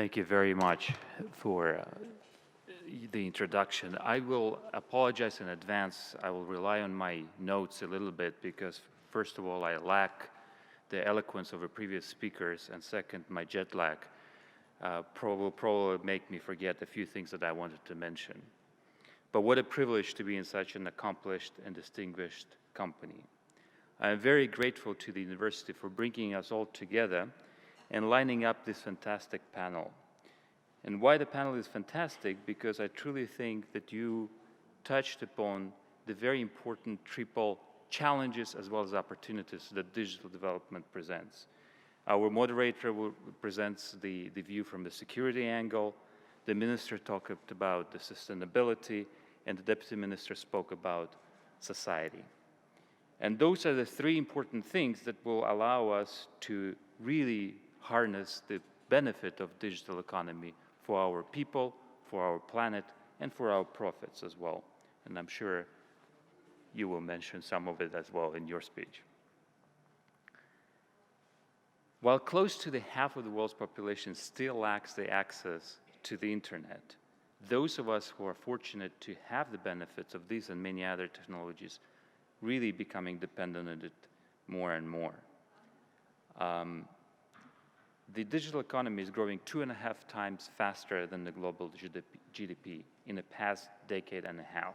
Thank you very much for the introduction. I will apologize in advance. I will rely on my notes a little bit because, first of all, I lack the eloquence of the previous speakers, and second, my jet lag will probably make me forget a few things that I wanted to mention. But what a privilege to be in such an accomplished and distinguished company. I am very grateful to the university for bringing us all together and lining up this fantastic panel. And why the panel is fantastic? Because I truly think that you touched upon the very important triple challenges as well as opportunities that digital development presents. Our moderator presents the view from the security angle, the minister talked about the sustainability, and the deputy minister spoke about society. And those are the three important things that will allow us to really harness the benefit of digital economy for our people, for our planet, and for our profits as well. And I'm sure you will mention some of it as well in your speech. While close to the half of the world's population still lacks the access to the internet, those of us who are fortunate to have the benefits of these and many other technologies really becoming dependent on it more and more. The digital economy is growing 2.5 times faster than the global GDP in the past decade and a half.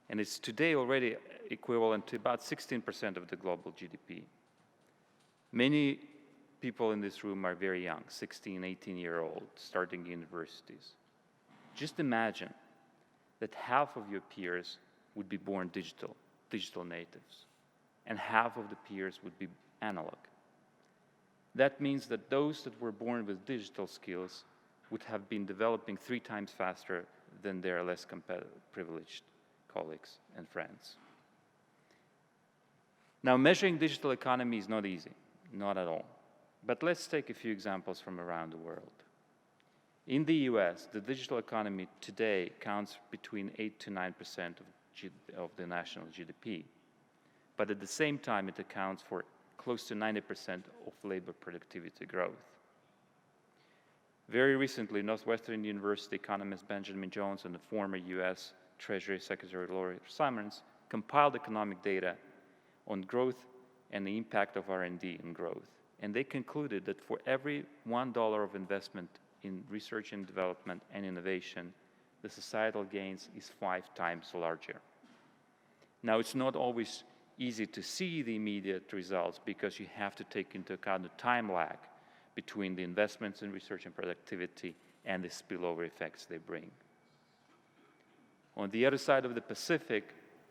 And it's today already equivalent to about 16% of the global GDP. Many people in this room are very young, 16, 18-year-old, starting universities. Just imagine that half of your peers would be born digital natives, and half of the peers would be analog. That means that those that were born with digital skills would have been developing 3 times faster than their less privileged colleagues and friends. Now, measuring digital economy is not easy, not at all. But let's take a few examples from around the world. In the US, the digital economy today counts between 8 to 9% of the national GDP. But at the same time, it accounts for close to 90% of labor productivity growth. Very recently, Northwestern University economist Benjamin Jones and the former US Treasury Secretary Laurie Simons compiled economic data on growth and the impact of R&D in growth. And they concluded that for every $1 of investment in research and development and innovation, the societal gains is 5 times larger. Now, it's not always easy to see the immediate results because you have to take into account the time lag between the investments in research and productivity and the spillover effects they bring. On the other side of the Pacific,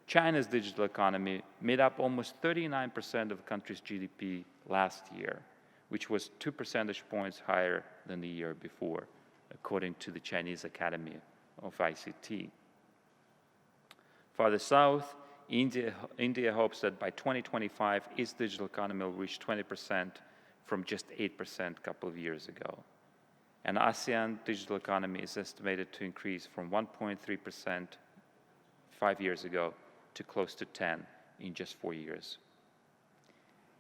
China's digital economy made up almost 39% of the country's GDP last year, which was 2 percentage points higher than the year before, according to the Chinese Academy of ICT. Farther south, India hopes that by 2025, its digital economy will reach 20% from just 8% a couple of years ago. And ASEAN digital economy is estimated to increase from 1.3% 5 years ago to close to 10 in just 4 years.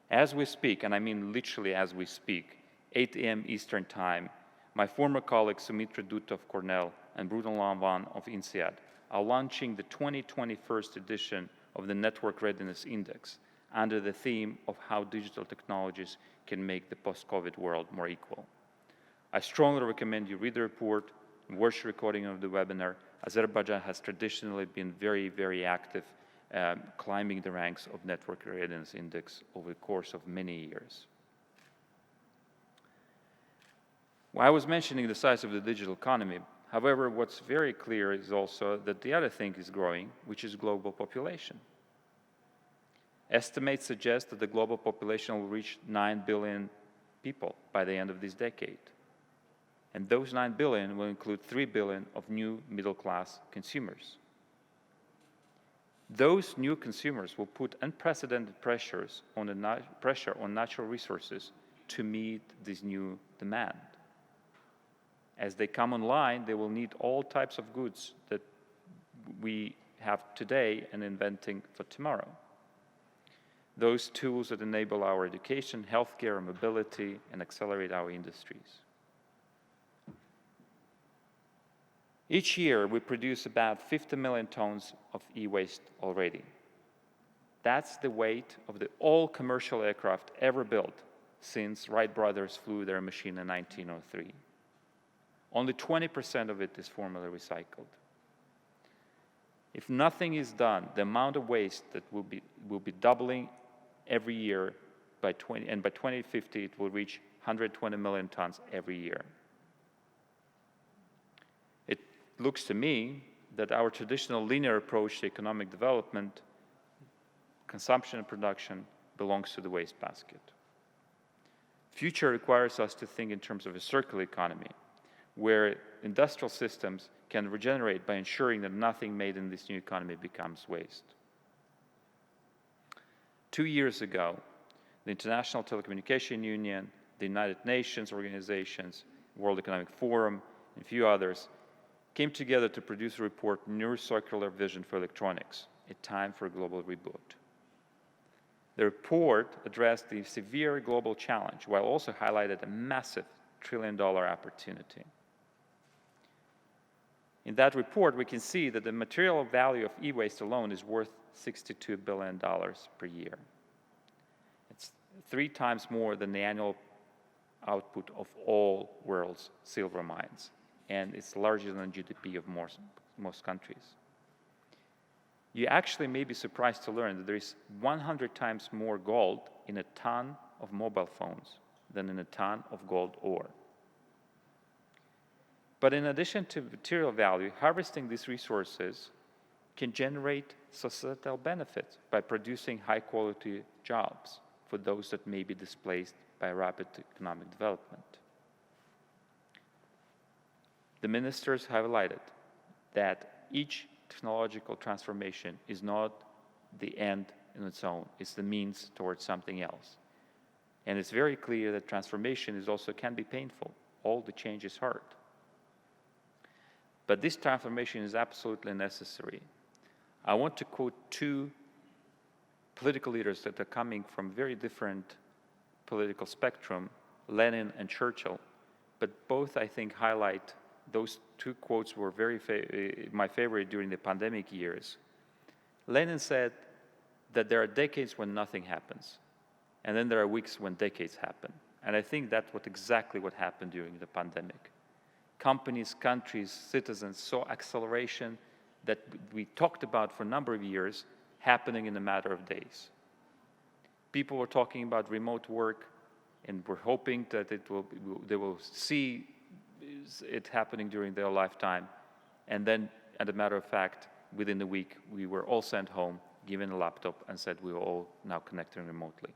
As we speak, and I mean literally as we speak, 8 a.m. Eastern Time, my former colleagues Sumitra Dutta of Cornell and Bruno Lanvan of INSEAD are launching the 2021 edition of the Network Readiness Index under the theme of how digital technologies can make the post-COVID world more equal. I strongly recommend you read the report and watch the recording of the webinar. Azerbaijan has traditionally been very, very active climbing the ranks of Network Readiness Index over the course of many years. Well, I was mentioning the size of the digital economy. However, what's very clear is also that the other thing is growing, which is global population. Estimates suggest that the global population will reach 9 billion people by the end of this decade. And those 9 billion will include 3 billion of new middle-class consumers. Those new consumers will put unprecedented pressure on natural resources to meet this new demand. As they come online, they will need all types of goods that we have today and inventing for tomorrow. Those tools that enable our education, healthcare, mobility, and accelerate our industries. Each year, we produce about 50 million tons of e-waste already. That's the weight of all commercial aircraft ever built since Wright brothers flew their machine in 1903. Only 20% of it is formally recycled. If nothing is done, the amount of waste that will be doubling every year and by 2050 it will reach 120 million tons every year. It looks to me that our traditional linear approach to economic development, consumption and production belongs to the waste basket. Future requires us to think in terms of a circular economy, where industrial systems can regenerate by ensuring that nothing made in this new economy becomes waste. 2 years ago, the International Telecommunication Union, the United Nations organizations, World Economic Forum, and a few others came together to produce a report, New Circular Vision for Electronics, A Time for a Global Reboot. The report addressed the severe global challenge while also highlighted a massive trillion-dollar opportunity. In that report, we can see that the material value of e-waste alone is worth $62 billion per year. It's 3 times more than the annual output of all world's silver mines, and it's larger than GDP of most countries. You actually may be surprised to learn that there is 100 times more gold in a ton of mobile phones than in a ton of gold ore. But in addition to material value, harvesting these resources can generate societal benefits by producing high-quality jobs for those that may be displaced by rapid economic development. The ministers highlighted that each technological transformation is not the end in its own, it's the means towards something else. And it's very clear that transformation can be painful. All the change is hard. But this transformation is absolutely necessary. I want to quote 2 political leaders that are coming from very different political spectrum, Lenin and Churchill, but both, I think, highlight. Those 2 quotes were my favorite during the pandemic years. Lenin said that there are decades when nothing happens, and then there are weeks when decades happen. And I think that's exactly what happened during the pandemic. Companies, countries, citizens saw acceleration that we talked about for a number of years happening in a matter of days. People were talking about remote work, and were hoping that they will see it happening during their lifetime. And then, as a matter of fact, within a week, we were all sent home, given a laptop, and said we were all now connecting remotely.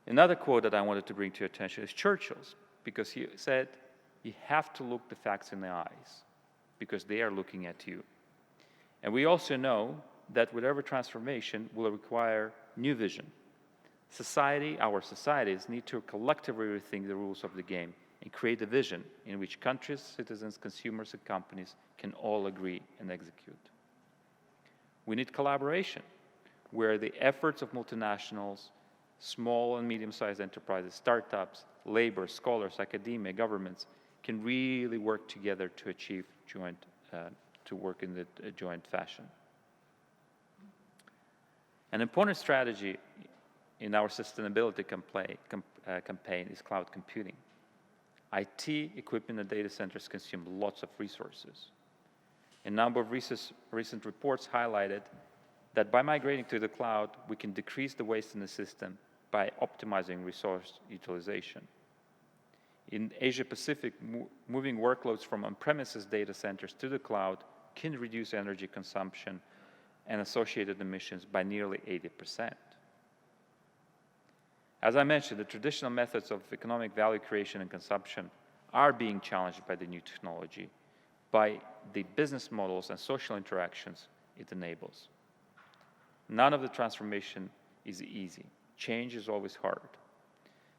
Another quote that I wanted to bring to your attention is Churchill's, because he said, you have to look the facts in the eyes, because they are looking at you. And we also know that whatever transformation will require new vision. Our societies need to collectively rethink the rules of the game and create a vision in which countries, citizens, consumers, and companies can all agree and execute. We need collaboration, where the efforts of multinationals, small and medium-sized enterprises, startups, labor, scholars, academia, governments can really work together to achieve to work in a joint fashion. An important strategy in our sustainability campaign is cloud computing. IT equipment and data centers consume lots of resources. A number of recent reports highlighted that by migrating to the cloud, we can decrease the waste in the system by optimizing resource utilization. In Asia Pacific, moving workloads from on-premises data centers to the cloud can reduce energy consumption and associated emissions by nearly 80%. As I mentioned, the traditional methods of economic value creation and consumption are being challenged by the new technology, by the business models and social interactions it enables. None of the transformation is easy. Change is always hard.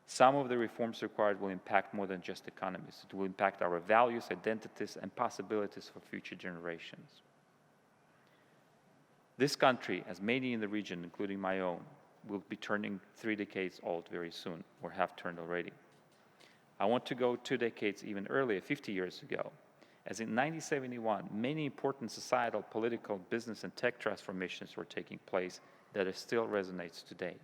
Some of the reforms required will impact more than just economies. It will impact our values, identities, and possibilities for future generations. This country, as many in the region, including my own, will be turning 3 decades old very soon, or have turned already. I want to go 2 decades even earlier, 50 years ago, as in 1971, many important societal, political, business, and tech transformations were taking place that still resonates today.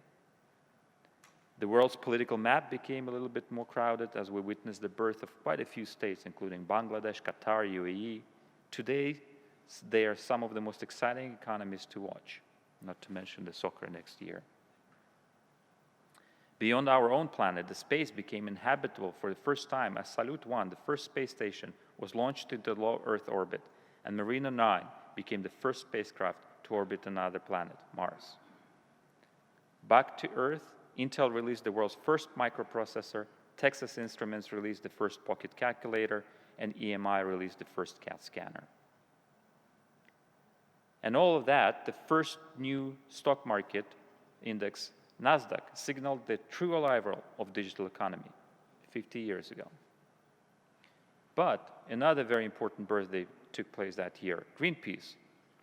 The world's political map became a little bit more crowded as we witnessed the birth of quite a few states, including Bangladesh, Qatar, UAE. Today, they are some of the most exciting economies to watch, not to mention the soccer next year. Beyond our own planet, the space became inhabitable for the first time as Salyut 1, the first space station, was launched into low Earth orbit, and Mariner 9 became the first spacecraft to orbit another planet, Mars. Back to Earth, Intel released the world's first microprocessor, Texas Instruments released the first pocket calculator, and EMI released the first CAT scanner. And all of that, the first new stock market index, Nasdaq, signaled the true arrival of digital economy 50 years ago. But another very important birthday took place that year. Greenpeace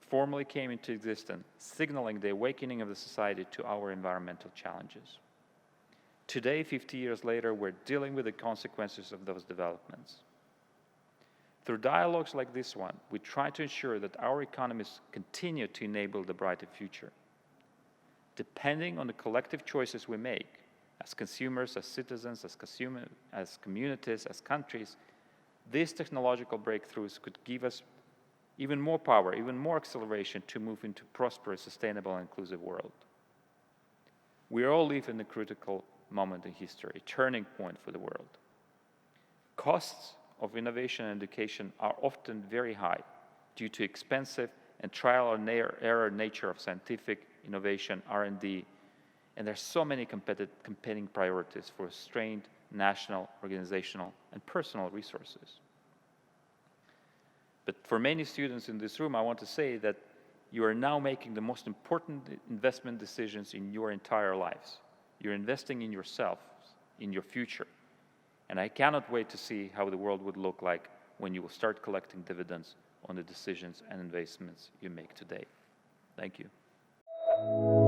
formally came into existence, signaling the awakening of the society to our environmental challenges. Today, 50 years later, we're dealing with the consequences of those developments. Through dialogues like this one, we try to ensure that our economies continue to enable the brighter future. Depending on the collective choices we make, as consumers, as citizens, as communities, as countries, these technological breakthroughs could give us even more power, even more acceleration to move into a prosperous, sustainable, and inclusive world. We all live in a critical moment in history, a turning point for the world. Costs of innovation and education are often very high due to expensive and trial and error nature of scientific innovation, R&D, and there are so many competing priorities for strained national, organizational, and personal resources. But for many students in this room, I want to say that you are now making the most important investment decisions in your entire lives. You're investing in yourself, in your future. And I cannot wait to see how the world would look like when you will start collecting dividends on the decisions and investments you make today. Thank you.